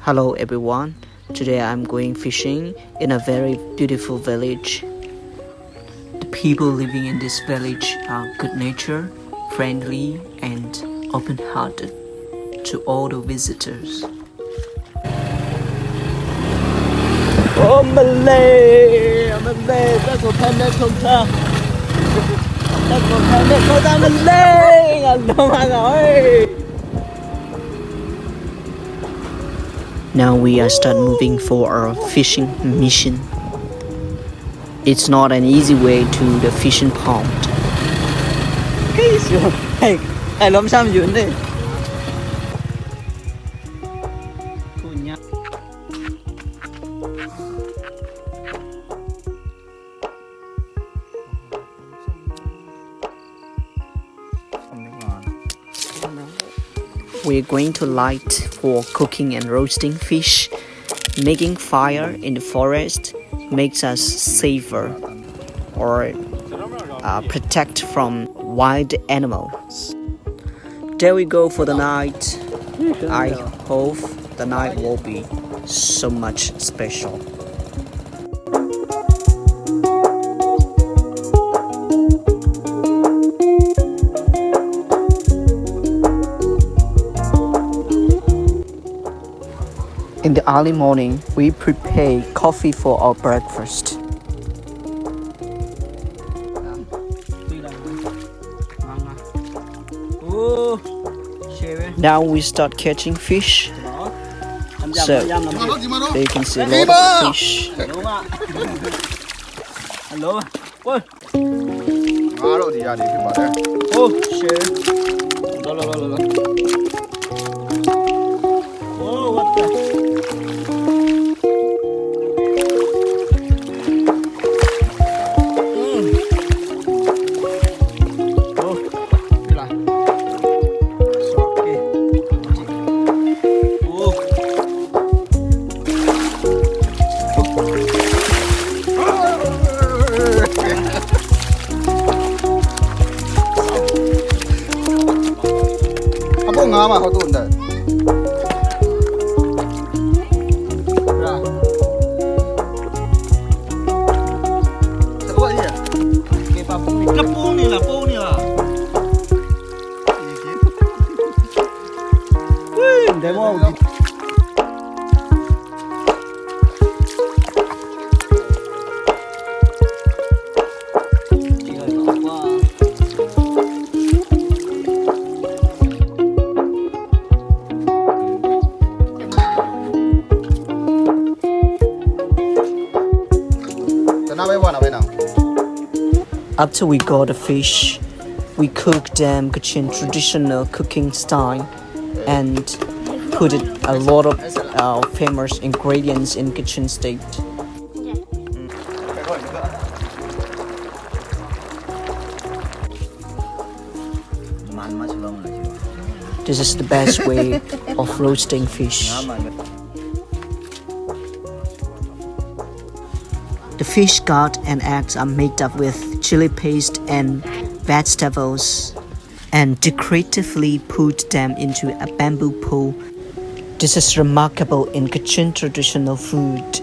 Hello everyone, today I'm going fishing in a very beautiful village. The people living in this village are good natured, friendly and open-hearted to all the visitors. Oh Malay, that's what I'm talking. That's what I'm Malay. Now we are start moving for our fishing mission. It's not an easy way to the fishing pond. We're going to light for cooking and roasting fish. Making fire in the forest makes us safer or protect from wild animals. There we go for the night. I hope the night will be so much special. In the early morning, we prepare coffee for our breakfast. Now we start catching fish. So you can see a lot of fish. After we got the fish, we cooked them Kachin traditional cooking style and put a lot of famous ingredients in Kachin state. This is the best way of roasting fish. The fish gut and eggs are made up with chili paste and vegetables and decoratively put them into a bamboo pole. This is remarkable in Kachin traditional food.